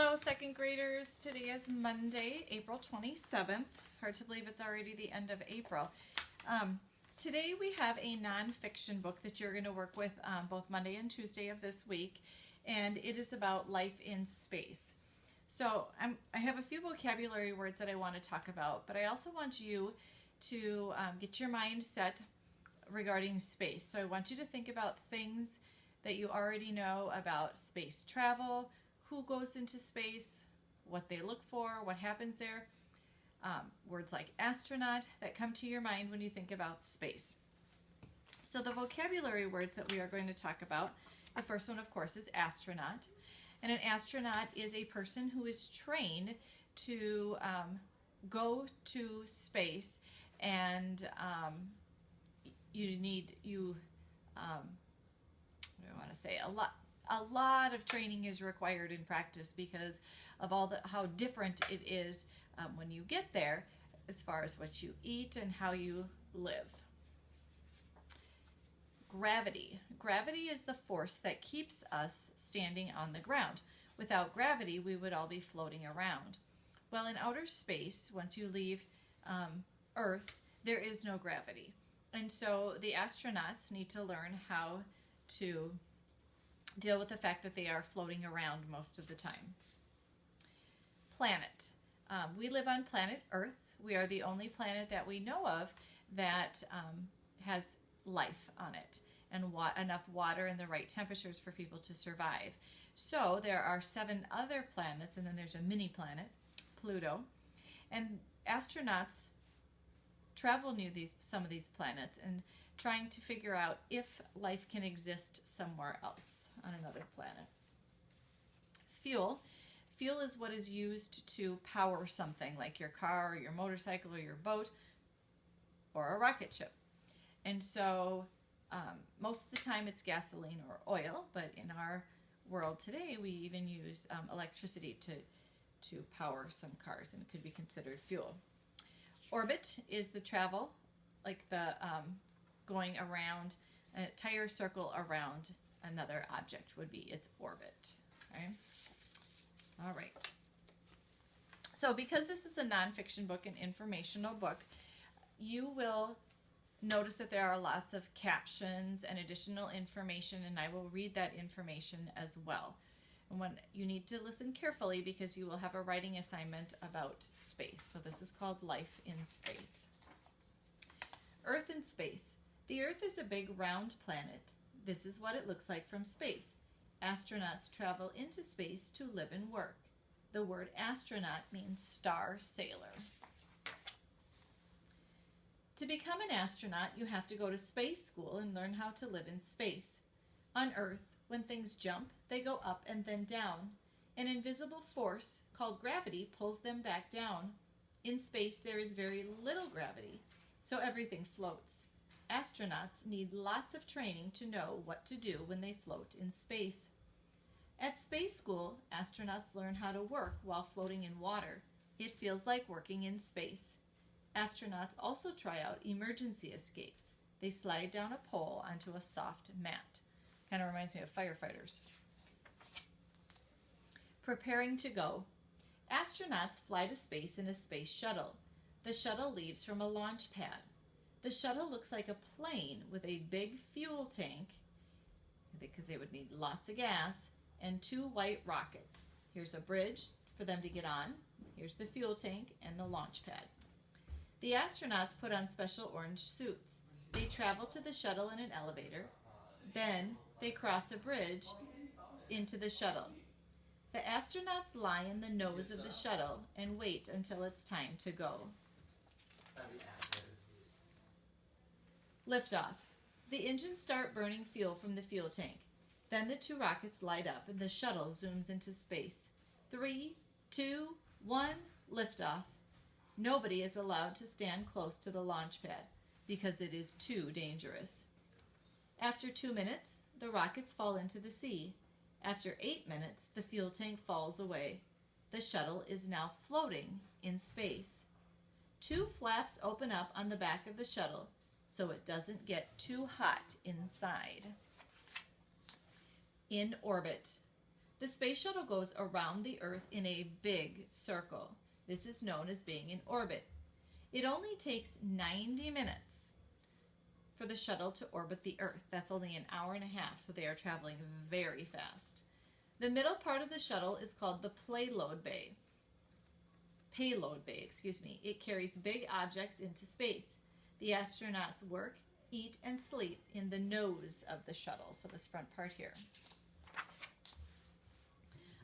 Hello, second graders. Today is Monday, April 27th. Hard to believe it's already the end of April. Today we have a nonfiction book that you're going to work with both Monday and Tuesday of this week, and it is about life in space. So I have a few vocabulary words that I want to talk about, but I also want you to get your mind set regarding space. So I want you to think about things that you already know about space travel, who goes into space, what they look for, what happens there. Words like astronaut that come to your mind when you think about space. So the vocabulary words that we are going to talk about, the first one of course is astronaut. And an astronaut is a person who is trained to go to space, and a lot of training is required in practice because of how different it is when you get there, as far as what you eat and how you live. Gravity. Gravity is the force that keeps us standing on the ground. Without gravity, we would all be floating around. Well, in outer space, once you leave Earth, there is no gravity. And so the astronauts need to learn how to deal with the fact that they are floating around most of the time. Planet. We live on planet Earth. We are the only planet that we know of that has life on it and enough water and the right temperatures for people to survive. So there are 7 other planets, and then there's a mini planet, Pluto. And astronauts travel near some of these planets and trying to figure out if life can exist somewhere else on another planet. Fuel. Fuel is what is used to power something like your car or your motorcycle or your boat or a rocket ship. And so most of the time it's gasoline or oil, but in our world today we even use electricity to power some cars, and it could be considered fuel. Orbit is the travel, like the going around a entire circle around another object would be its orbit. Okay? All right. So because this is a nonfiction book, an informational book, you will notice that there are lots of captions and additional information, and I will read that information as well. And when you need to listen carefully because you will have a writing assignment about space. So this is called Life in Space. Earth in space. The Earth is a big round planet. This is what it looks like from space. Astronauts travel into space to live and work. The word astronaut means star sailor. To become an astronaut, you have to go to space school and learn how to live in space. On Earth, when things jump, they go up and then down. An invisible force called gravity pulls them back down. In space, there is very little gravity, so everything floats. Astronauts need lots of training to know what to do when they float in space. At space school, astronauts learn how to work while floating in water. It feels like working in space. Astronauts also try out emergency escapes. They slide down a pole onto a soft mat. Kind of reminds me of firefighters. Preparing to go. Astronauts fly to space in a space shuttle. The shuttle leaves from a launch pad. The shuttle looks like a plane with a big fuel tank, because they would need lots of gas, and 2 white rockets. Here's a bridge for them to get on. Here's the fuel tank and the launch pad. The astronauts put on special orange suits. They travel to the shuttle in an elevator. Then they cross a bridge into the shuttle. The astronauts lie in the nose of the shuttle and wait until it's time to go. Liftoff. The engines start burning fuel from the fuel tank. Then the 2 rockets light up and the shuttle zooms into space. 3, 2, 1, liftoff. Nobody is allowed to stand close to the launch pad because it is too dangerous. After 2 minutes, the rockets fall into the sea. After 8 minutes, the fuel tank falls away. The shuttle is now floating in space. 2 flaps open up on the back of the shuttle so it doesn't get too hot inside. In orbit. The space shuttle goes around the Earth in a big circle. This is known as being in orbit. It only takes 90 minutes for the shuttle to orbit the Earth. That's only an hour and a half, so they are traveling very fast. The middle part of the shuttle is called the payload bay. It carries big objects into space. The astronauts work, eat, and sleep in the nose of the shuttle, so this front part here.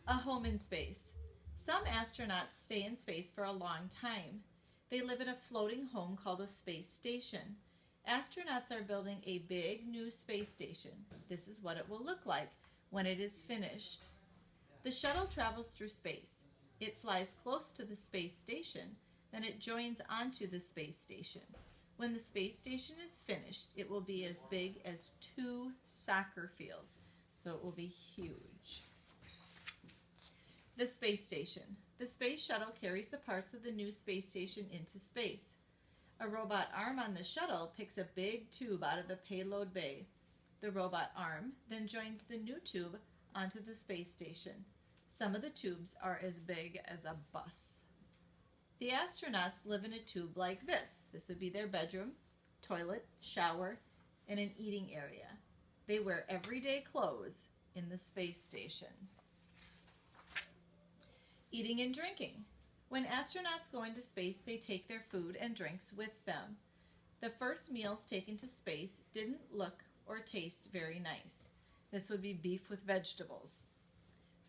A home in space. Some astronauts stay in space for a long time. They live in a floating home called a space station. Astronauts are building a big new space station. This is what it will look like when it is finished. The shuttle travels through space. It flies close to the space station, then it joins onto the space station. When the space station is finished, it will be as big as 2 soccer fields, so it will be huge. The space station. The space shuttle carries the parts of the new space station into space. A robot arm on the shuttle picks a big tube out of the payload bay. The robot arm then joins the new tube onto the space station. Some of the tubes are as big as a bus. The astronauts live in a tube like this. This would be their bedroom, toilet, shower, and an eating area. They wear everyday clothes in the space station. Eating and drinking. When astronauts go into space, they take their food and drinks with them. The first meals taken to space didn't look or taste very nice. This would be beef with vegetables.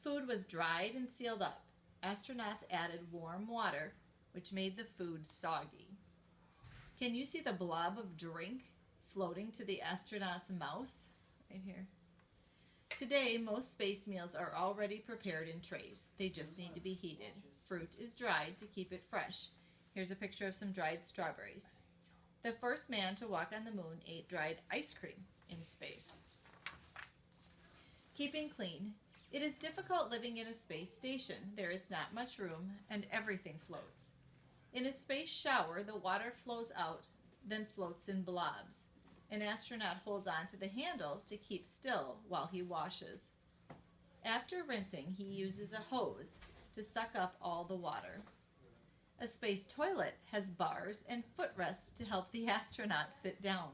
Food was dried and sealed up. Astronauts added warm water, which made the food soggy. Can you see the blob of drink floating to the astronaut's mouth? Right here. Today, most space meals are already prepared in trays. They just need to be heated. Fruit is dried to keep it fresh. Here's a picture of some dried strawberries. The first man to walk on the moon ate dried ice cream in space. Keeping clean. It is difficult living in a space station. There is not much room and everything floats. In a space shower, the water flows out, then floats in blobs. An astronaut holds on to the handle to keep still while he washes. After rinsing, he uses a hose to suck up all the water. A space toilet has bars and footrests to help the astronaut sit down.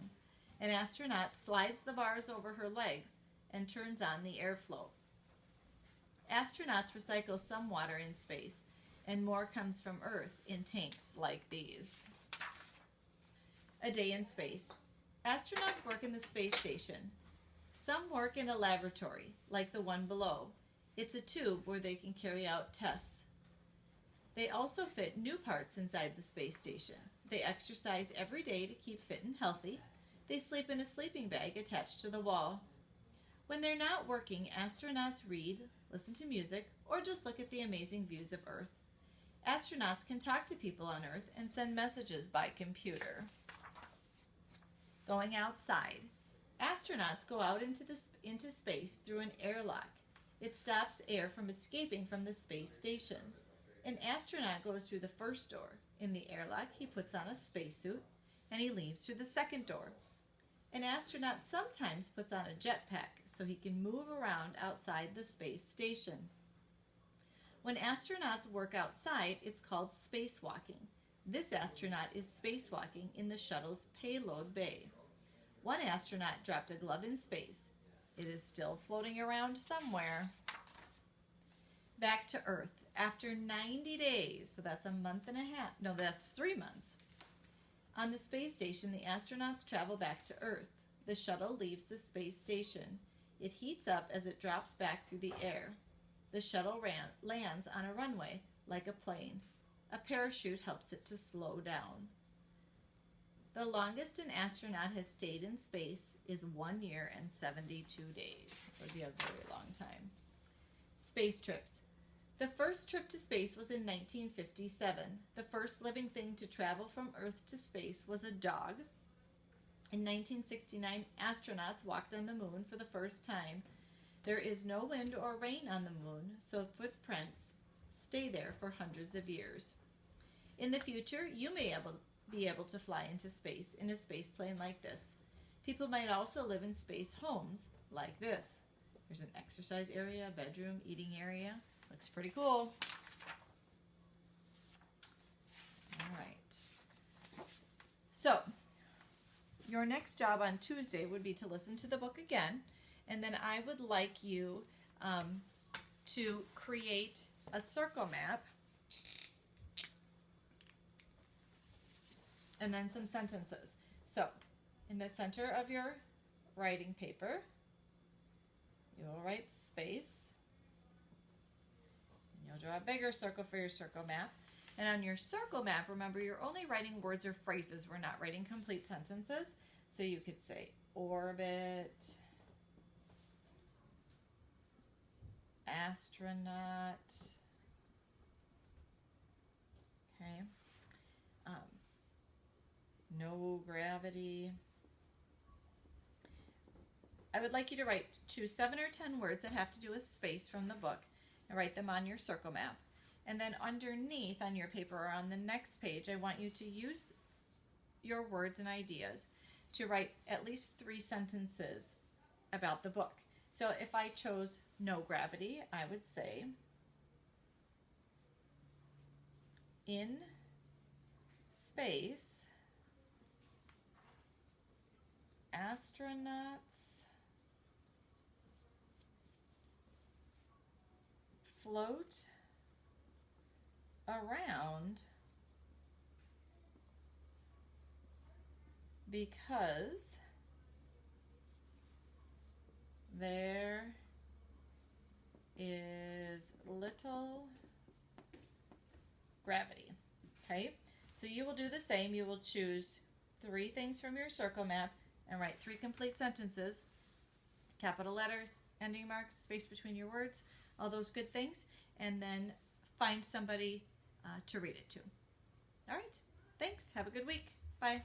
An astronaut slides the bars over her legs and turns on the airflow. Astronauts recycle some water in space, and more comes from Earth in tanks like these. A day in space. Astronauts work in the space station. Some work in a laboratory, like the one below. It's a tube where they can carry out tests. They also fit new parts inside the space station. They exercise every day to keep fit and healthy. They sleep in a sleeping bag attached to the wall. When they're not working, astronauts read, listen to music, or just look at the amazing views of Earth. Astronauts can talk to people on Earth and send messages by computer. Going outside. Astronauts go out into space through an airlock. It stops air from escaping from the space station. An astronaut goes through the first door. In the airlock, he puts on a spacesuit, and he leaves through the second door. An astronaut sometimes puts on a jetpack so he can move around outside the space station. When astronauts work outside, it's called spacewalking. This astronaut is spacewalking in the shuttle's payload bay. One astronaut dropped a glove in space. It is still floating around somewhere. Back to Earth. After 90 days, so that's a month and a half, no, that's 3 months. On the space station, the astronauts travel back to Earth. The shuttle leaves the space station. It heats up as it drops back through the air. The shuttle lands on a runway like a plane. A parachute helps it to slow down. The longest an astronaut has stayed in space is 1 year and 72 days. That would be a very long time. Space trips. The first trip to space was in 1957. The first living thing to travel from Earth to space was a dog. In 1969, astronauts walked on the moon for the first time. There is no wind or rain on the moon, so footprints stay there for hundreds of years. In the future, you may be able to fly into space in a space plane like this. People might also live in space homes like this. There's an exercise area, bedroom, eating area. Looks pretty cool. All right. So, your next job on Tuesday would be to listen to the book again, and then I would like you to create a circle map and then some sentences. So, in the center of your writing paper, you will write space. You'll draw a bigger circle for your circle map. And on your circle map, remember, you're only writing words or phrases. We're not writing complete sentences. So you could say orbit, astronaut, okay, no gravity. I would like you to choose 7 or 10 words that have to do with space from the book and write them on your circle map. And then underneath on your paper or on the next page, I want you to use your words and ideas to write at least 3 sentences about the book. So if I chose no gravity, I would say, in space, astronauts float around because there is little gravity. Okay, so you will do the same. You will choose 3 things from your circle map and write 3 complete sentences, capital letters, ending marks, space between your words, all those good things, and then find somebody to read it to. All right, thanks. Have a good week. Bye.